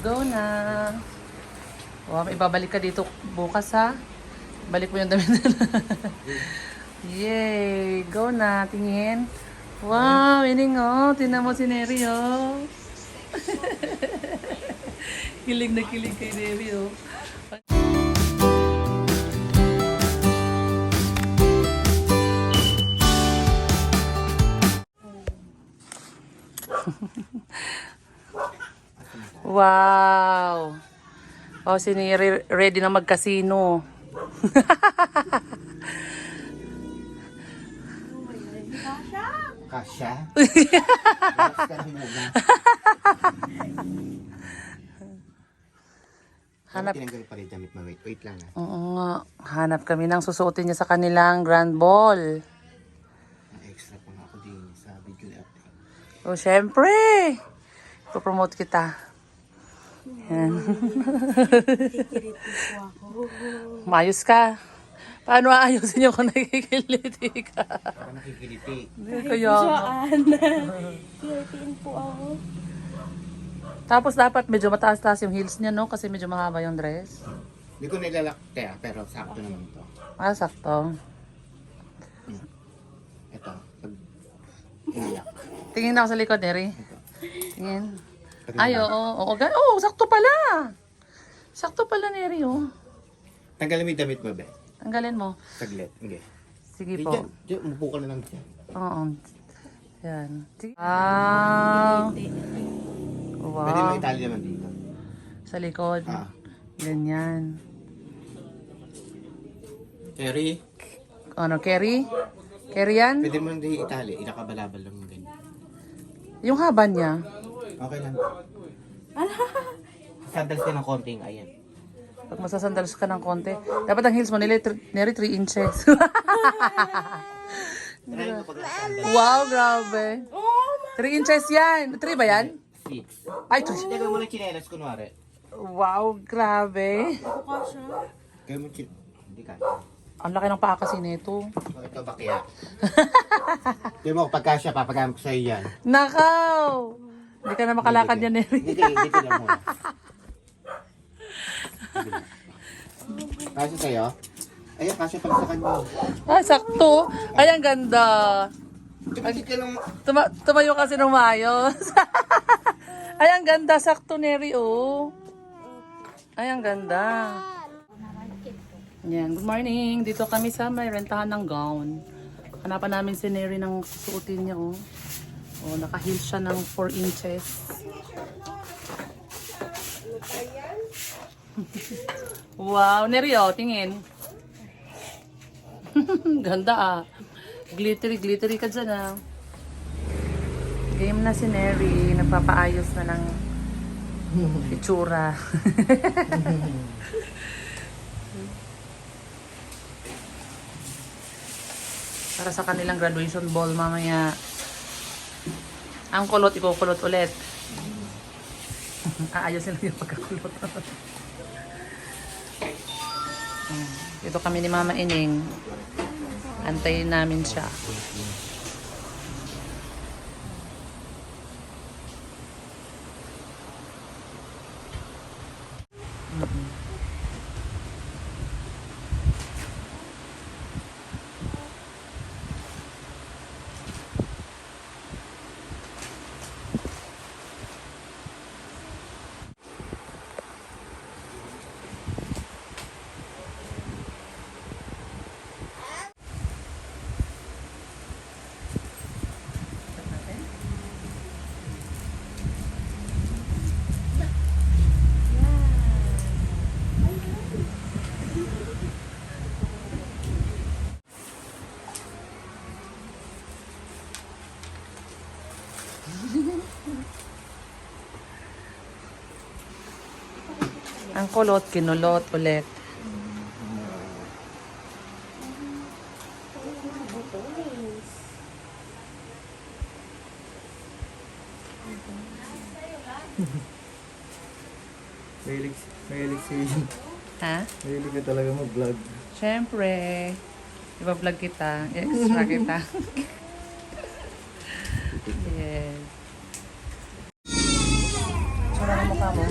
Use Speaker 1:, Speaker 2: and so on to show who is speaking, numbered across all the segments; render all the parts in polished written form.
Speaker 1: Go na. Wow, may ibabalik ka dito bukas ha. Balik mo yung damit na. Yay! Go na, tingin. Wow, ining oh. Tingnan mo si Neri oh. Kilig na kilig kay Neri oh. Wow! Oh, si Neri ready na mag-casino.
Speaker 2: Kasya?
Speaker 1: Hanap.
Speaker 2: Tinanggal pa rin damit mo. Wait lang ha.
Speaker 1: Oo nga. Hanap kami ng susuotin niya sa kanilang grand ball.
Speaker 2: Extra pa nga ako din sa video natin.
Speaker 1: O, syempre. Ipopromote kita. Yan. Maayos ka. Paano aayusin niyo kung nakikiliti ka?
Speaker 2: Ako nakikiliti.
Speaker 1: Kaya
Speaker 3: Kilitiin po ako.
Speaker 1: tapos dapat medyo mataas-taas yung heels niya, no? Kasi medyo mahaba yung dress.
Speaker 2: Hindi ko nilalakte pero sakto naman ito.
Speaker 1: Ah, sakto.
Speaker 2: Ito, pag iniyak.
Speaker 1: Tingin na ako sa likod, Neri. Tingin.
Speaker 2: Pag
Speaker 1: Ay, oo. Oo, oo, sakto pala. Sakto pala, Neri, oh.
Speaker 2: tanggalin mo yung damit mo, be.
Speaker 1: Tanggalin mo.
Speaker 2: Saglit. Okay.
Speaker 1: Sige
Speaker 2: Diyan,
Speaker 1: po.
Speaker 2: diyan, umupo ka na lang dyan.
Speaker 1: Oo. Yan. Sige. Wow.
Speaker 2: Pwede mo
Speaker 1: Wow.
Speaker 2: itali naman dito.
Speaker 1: Sa likod.
Speaker 2: Ah.
Speaker 1: Ganyan.
Speaker 2: Terry,
Speaker 1: Ano, Kerry? Kerry yan?
Speaker 2: pwede mo hindi itali. Inakabalabal lang yung ganyan.
Speaker 1: Yung haba niya.
Speaker 2: Okay lang. Sandals din ng konting, ayan.
Speaker 1: Pag masasandalos ka ng konti. Dapat ang heels mo nila, Neri 3 inches.
Speaker 2: Try mo pag sandals.
Speaker 1: Wow, grabe. 3 inches yan. 3 ba yan?
Speaker 2: 6.
Speaker 1: Ay, 3.
Speaker 2: Hindi mo lang chinelas, kunwari.
Speaker 1: Wow, grabe.
Speaker 2: Gawin mo hindi ka.
Speaker 1: Ang laki ng paa kasi nito.
Speaker 2: Ito bakya. Hindi mo pagkasya, papagamit ko sa'yo yan.
Speaker 1: Nakaw! Hindi ka na makalakad yan, Neri.
Speaker 2: Hindi, dito lang muna. Kasya sa'yo? Ayun, kasya pala sa kanya.
Speaker 1: Ah, sakto. Ay, ang ganda.
Speaker 2: Tumigil ka lang.
Speaker 1: Tumayo kasi ng maayos. Ay, ang ganda. Sakto, Neri, oh. Ay, ang ganda. Yan, good morning. Dito kami sa may rentahan ng gown. Hanapan namin si Neri ng susuotin niya, oh. Oh, naka-heels siya ng 4 inches. Wow, Neri, oh, tingin. Ganda, ah. Glittery, glittery ka dyan, ah. Game na si Neri. Nagpapaayos na ng itsura. Para sa kanilang graduation ball mamaya. Ang kulot, ikukulot ulit. Aayusin lang yung pagkakulot. Dito kami ni Mama Ining. Antayin namin siya. Ang kulot, kinulot ulit.
Speaker 4: Mahilig si
Speaker 1: Ha?
Speaker 4: Mahilig ka talaga mag-vlog.
Speaker 1: Siyempre. Iba-vlog kita. I-extra kita. Yes. ng mukha mo.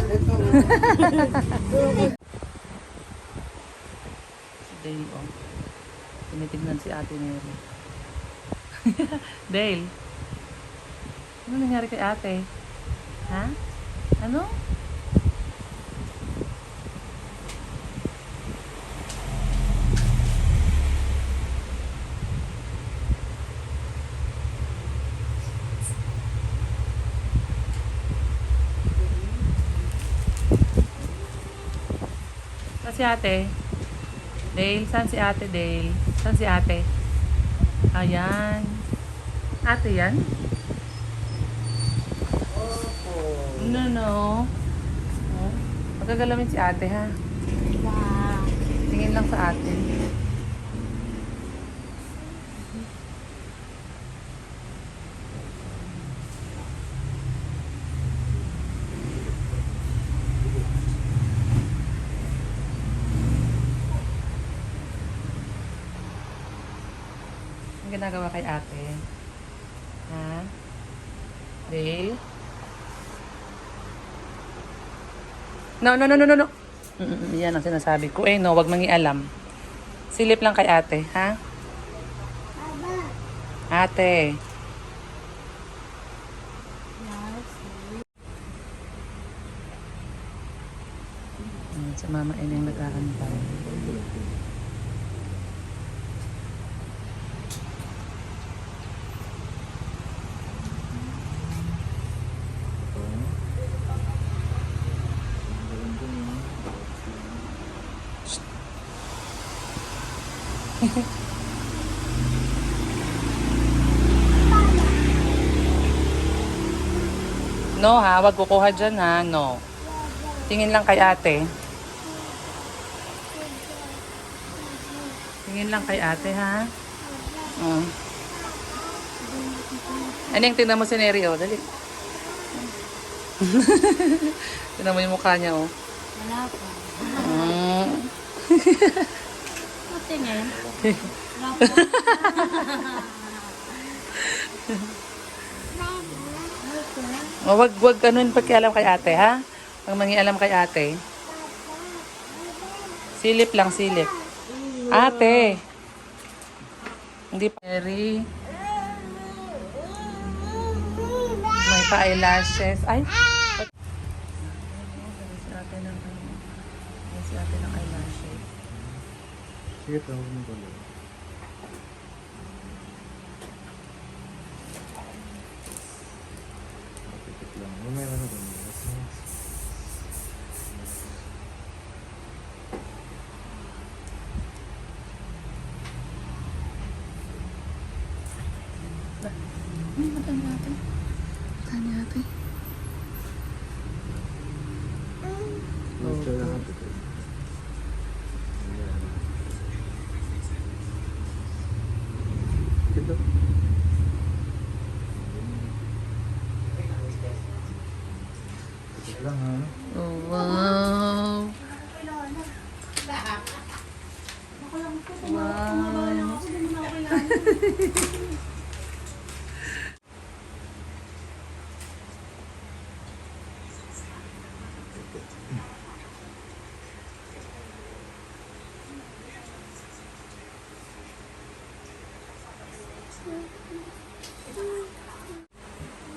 Speaker 1: Si Dale, oh. Tinitignan si Ate Mary. Dale. Ano nangyari kay ate? Ha? Ano? Saan si ate? Dale, saan si ate Dale? Saan si ate? Ayan. Ate yan? No, no. Oh. Magagalamin si ate ha. Tingin lang sa atin. Ang ginagawa kay ate? Ha? Dale? No, no, no, no, no, no. Yan ang sinasabi ko. Eh, no, wag mangialam. Silip lang kay ate, ha? Ate. Sa mama ay nag-aantay. No ha, wag kukuha dyan ha, no. Tingin lang kay ate. Tingin lang kay ate ha. Ano yung tingnan mo si Neri, oh, dali. Tingnan mo yung mukha niya, oh.
Speaker 3: Wala pa. Tingin. Wala pa.
Speaker 1: Oh, wag ganun pagkialam kay ate, ha? Pag mangialam kay ate. Silip lang, silip. Ate. Hindi pa. Mary. May pa-eyelashes. Ay. Si ate ng eyelashes.
Speaker 4: Sige, tawag mo pala. Kapit lang. Mamaya na ba?
Speaker 1: Ay, matanda ate. Matanda ate.
Speaker 4: Ito lang ito. Ito. Ito lang ha.
Speaker 1: Oh, wow. Wow.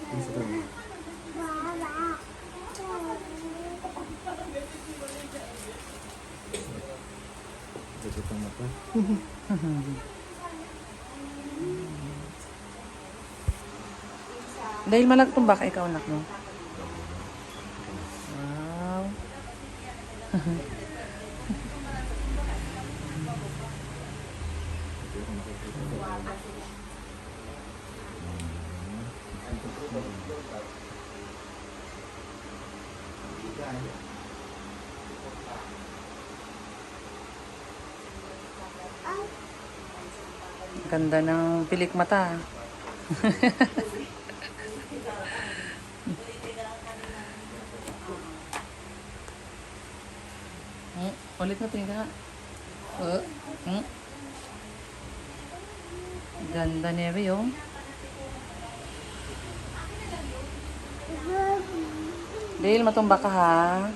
Speaker 4: Isa lang. Ito pang mata.
Speaker 1: Dahil malagtong baka ikaw anak mo. Wow. Ganda ng pilik mata. Ulit na tingin ka nga. Ganda ni Eri, oh. Dale, matumba ka ha.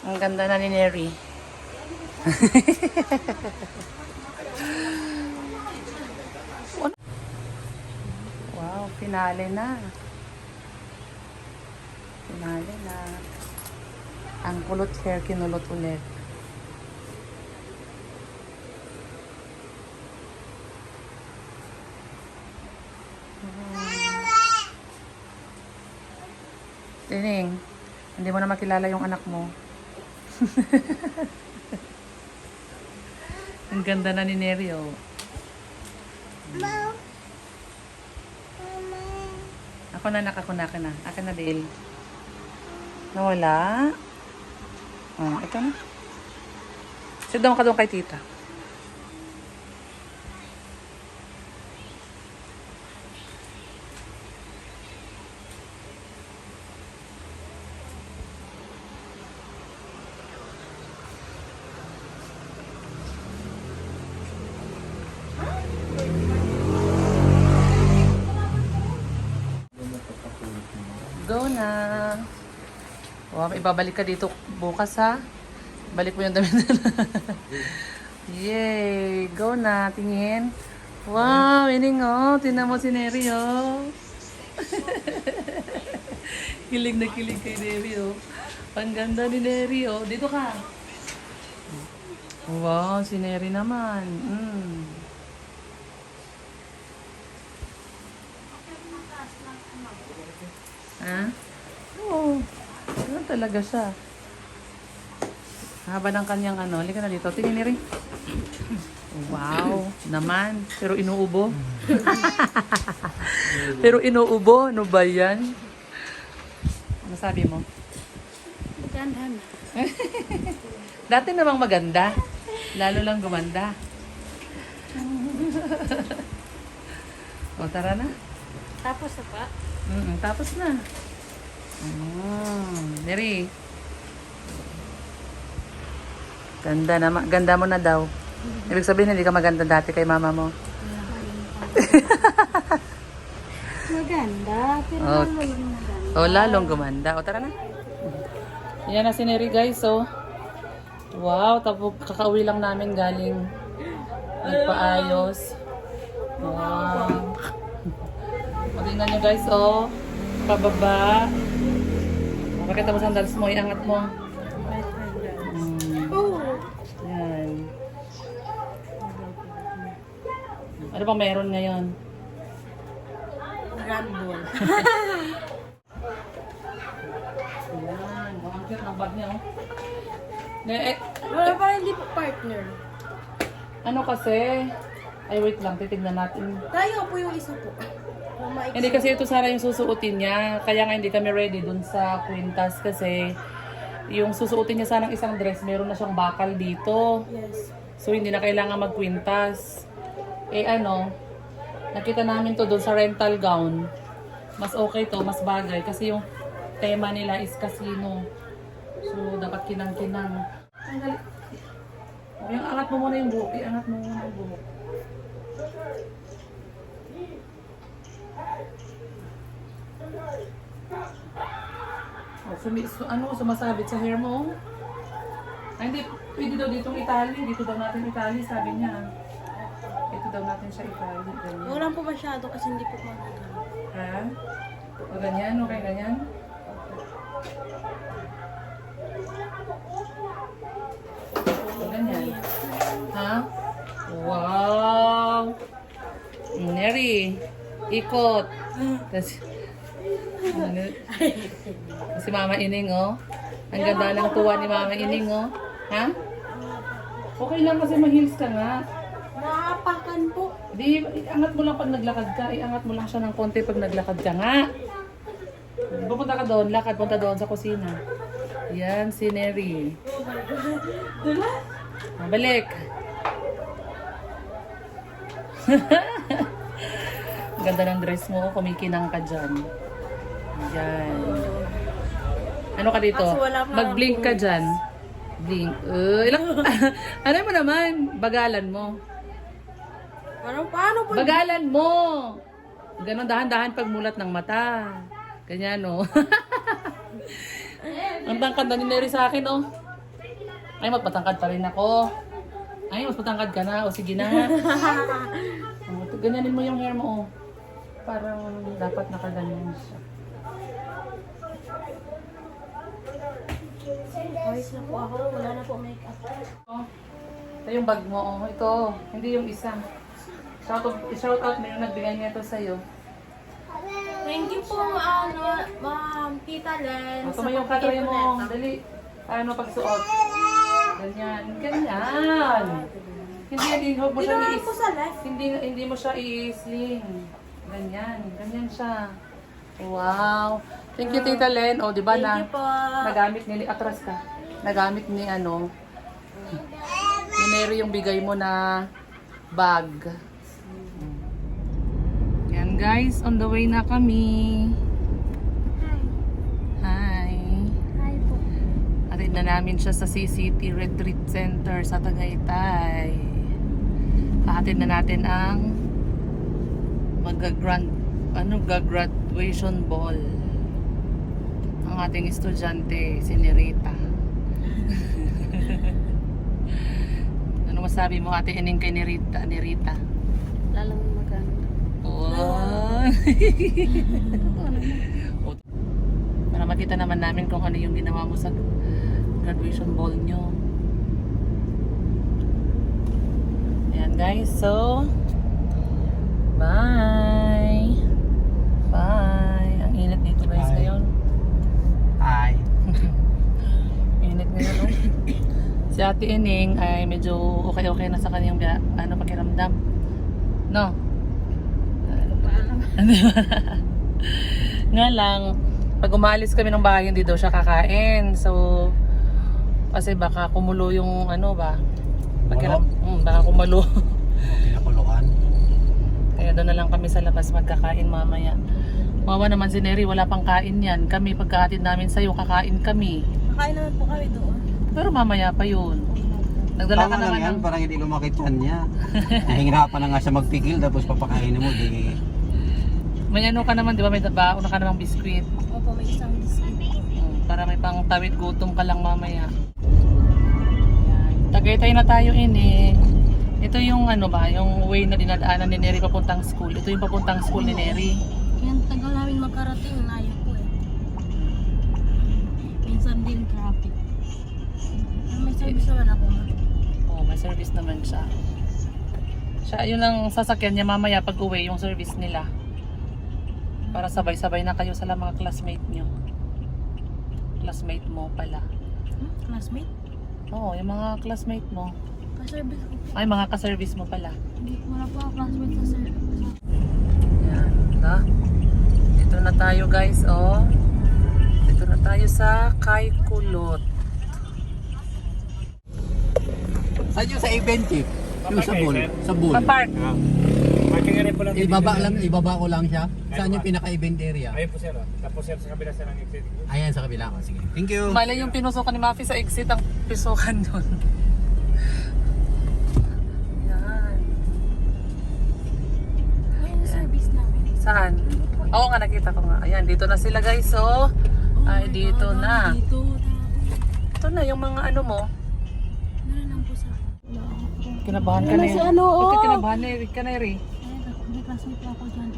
Speaker 1: Ang ganda na ni Neri. Wow, finale na. Finale na. Ang kulot hair kinulot ulit. Tining, hindi mo na makilala yung anak mo. Ang ganda na ni Neri, oh. Ako na, ako na. Akin na, Dale. Nawala? Oh, ito na. Sit down ka doon kay tita. Go na. Wow, ibabalik ka dito bukas ha. Balik mo yung damit na. Yay! Go na, tingin. Wow, ining oh. Tingnan mo si Neri oh. Kilig na kilig kay Neri oh. Ang ganda ni Neri oh. Dito ka. Wow, si Neri naman. Ha? Oo. Ano talaga siya? Haba ng kanyang ano. Halika na dito. Tingin Neri. Wow. Naman. Pero inuubo. Pero inuubo. Ano ba yan? Ano sabi mo?
Speaker 3: Maganda na.
Speaker 1: Dati namang maganda. Lalo lang gumanda. O, tara na.
Speaker 3: Tapos na pa.
Speaker 1: Tapos na. Neri. Ganda mo na daw. Ibig sabihin, hindi ka maganda dati kay mama mo.
Speaker 3: Maganda. Pero
Speaker 1: Okay.
Speaker 3: lalong maganda.
Speaker 1: O, lalong gumanda. O, tara na. Yan na si Neri, guys. So, wow, tapos kakauwi lang namin galing nagpaayos. Wow. O, tingnan nyo, guys. O, pababa. Pakita mo sandals mo, iangat mo. Yan. Ano bang meron ngayon?
Speaker 3: Rumble.
Speaker 1: Yan. Ang cute ng bag niya, oh.
Speaker 3: Wala pa hindi pa partner.
Speaker 1: Ano kasi? Ay, wait lang. Titignan natin.
Speaker 3: Tayo po yung isa po.
Speaker 1: Hindi kasi ito sana yung susuotin niya. Kaya nga hindi kami ready dun sa kwintas kasi yung susuotin niya sanang isang dress, meron na siyang bakal dito.
Speaker 3: Yes.
Speaker 1: So hindi na kailangan magkwintas. Eh ano, nakita namin to dun sa rental gown. Mas okay to, mas bagay kasi yung tema nila is casino. So dapat kinang-kinang. Ang galing. Oh, yung angat mo muna yung buhok. Iangat mo muna yung buhok. Oh, sumasabit sa hair mo? Ay, hindi. Pwede daw ditong itali. Dito daw natin itali, sabi niya. Ito daw natin siya itali. Ganyan.
Speaker 3: Wala po masyado kasi hindi po maganda.
Speaker 1: Ha? O ganyan? Okay, ganyan? O ganyan? Ha? Wow! Neri, ikot. Tapos, si Mama Ining, oh. Ang ganda ng tuwa ni Mama Ining, oh. Ha? Okay lang kasi ma-heels ka nga.
Speaker 3: Naapakan po.
Speaker 1: Di, iangat mo lang pag naglakad ka. Iangat mo lang siya ng konti pag naglakad ka nga. Pupunta ka doon, lakad, punta doon sa kusina. Yan, si Neri. Mabalik. Ganda ng dress mo, kumikinang ka dyan. Yan. Ano ka dito?
Speaker 3: Kaso wala pa
Speaker 1: Mag-blink ka dyan. Blink. Ano mo naman? Bagalan mo.
Speaker 3: Paano po?
Speaker 1: Bagalan mo! Ganon dahan-dahan pagmulat ng mata. Ganyan, no? Ang tangkad na ni Neri sa akin, oh. Ay, magpatangkad pa rin ako. Ay, mas patangkad ka na. O, sige na. Ganyanin mo yung hair mo, oh. Parang dapat nakaganyan siya.
Speaker 3: Ayos na po ako. Wala na po makeup.
Speaker 1: Oh, ito yung bag mo, oh. Ito, hindi yung isa. Shout out mo yung nagbigay niya ito sa'yo.
Speaker 3: Thank you po, Ma'am Tita Len.
Speaker 1: Tumayo ka, tumayo mo. Dali. Ano pagsuot? Ganyan. Ganyan. Hindi mo siya
Speaker 3: Dito po sa left.
Speaker 1: hindi mo siya i-sling. Ganyan. Ganyan siya. Wow. Thank you, Tita Len. O, di ba na?
Speaker 3: Thank you po.
Speaker 1: Nagamit ni atras ka. Nagamit ni ni Neri yung bigay mo na bag. Yan guys, on the way na kami. Hi.
Speaker 3: Hi po.
Speaker 1: Atid na namin siya sa CCT Retreat Center sa Tagaytay. Atid na natin ang graduation ball. Ang ating estudyante, si Nerita. Ano masabi mo, Ate Ining, kay Nerita?
Speaker 3: Lalong maganda.
Speaker 1: Oh. Para makita naman namin kung ano yung ginawa mo sa graduation ball nyo. Ayan guys, so bye! Bye! Ang init dito guys
Speaker 2: Bye.
Speaker 1: ngayon.
Speaker 2: Hi.
Speaker 1: Init ngayon, oh. Si Ate Ining ay medyo okay na sa kanyang pakiramdam. No? Nga lang, pag umalis kami ng bahay, hindi daw siya kakain. So, kasi baka kumulo yung baka kumulo.
Speaker 2: Pinakuluan.
Speaker 1: Kaya doon na lang kami sa labas magkakain mamaya. Mawa naman si Neri, wala pang kain yan. Kami, pagkahatid namin sa'yo, kakain kami.
Speaker 3: Nakain naman po kami doon.
Speaker 1: Pero mamaya pa yun. Nagdala ka
Speaker 2: Tama lang
Speaker 1: naman
Speaker 2: yan,
Speaker 1: ng...
Speaker 2: parang hindi lumakit yan niya. Nahihirapan na nga siya magpigil, tapos papakainin mo, di...
Speaker 1: May ano ka naman, di ba? May baon ka namang biskwit.
Speaker 3: Opo, may isang biscuit.
Speaker 1: Para may pang tawid gutom ka lang mamaya. Ayan. Tagaytay na tayo Ito yung yung way na dinadaanan ni Neri papuntang school. Ito yung papuntang school ni Neri.
Speaker 3: Kaya tagal namin makarating, layo po eh. Minsan din traffic. May service naman ako.
Speaker 1: Oh, may service naman siya. Yun ang sasakyan niya mamaya pag uwi yung service nila. Para sabay-sabay na kayo sa mga classmate niyo. Classmate mo pala.
Speaker 3: Classmate?
Speaker 1: Oo, yung mga classmate mo.
Speaker 3: Ka-service ko.
Speaker 1: Ay, mga ka-service mo pala.
Speaker 3: Hindi, wala po ako classmate sa service.
Speaker 1: Yan, ha? Dito na tayo guys, oh. Dito na tayo sa Kaykulot.
Speaker 2: Saan yung sa event eh? Yung sa bull. Sa bull.
Speaker 1: Sa park.
Speaker 2: Ibaba ko lang siya. Saan yung pinaka-event area?
Speaker 4: Ayun po sir. Tapos sir sa kabila sir ang exit.
Speaker 2: Ayan, sa kabila ko. Sige. Thank you.
Speaker 1: Mali yung pinusukan ni Mafi sa exit ang pisukan doon. Yan.
Speaker 3: Ayun yung service namin.
Speaker 1: Saan? Oo nga, nakita ko nga. Ayan, dito na sila guys, so. Ay, dito na.
Speaker 3: Dito.
Speaker 1: Ito na yung mga ano mo.
Speaker 3: Nalang po sa...
Speaker 1: Kinabahan ka
Speaker 3: Ayun
Speaker 1: na
Speaker 3: na si
Speaker 1: yun.
Speaker 3: ano,
Speaker 1: Ba't ka
Speaker 3: oh.
Speaker 1: kinabahan na Eric ka na Eric?
Speaker 3: May classmate po ako dyan.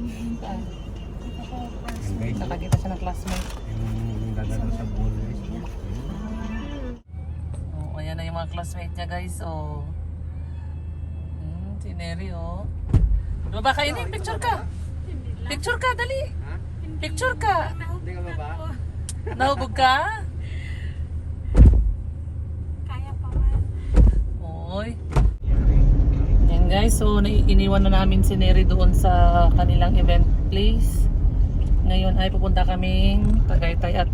Speaker 1: Nakakita siya ng classmate.
Speaker 2: Yung dadalo sa bull.
Speaker 1: Oh, ayan na yung mga classmate niya guys, oh. Si Neri, oh. Baba ka ini, picture ka. Picture ka, dali. Picture ka.
Speaker 2: Hindi ka baba?
Speaker 1: Nahubog ka?
Speaker 3: Kaya pa man.
Speaker 1: Oy. Yan guys, so iniwan na namin si Neri doon sa kanilang event place. Ngayon ay pupunta kaming Tagaytay at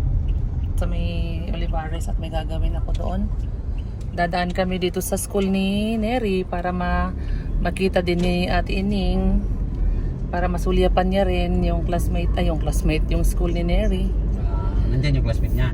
Speaker 1: sa may Olivares at may gagawin ako doon. Dadaan kami dito sa school ni Neri para makita din ni Ate Ining, para masulyapan niya rin yung classmate, yung school ni Neri.
Speaker 2: Nandyan yung classmate niya.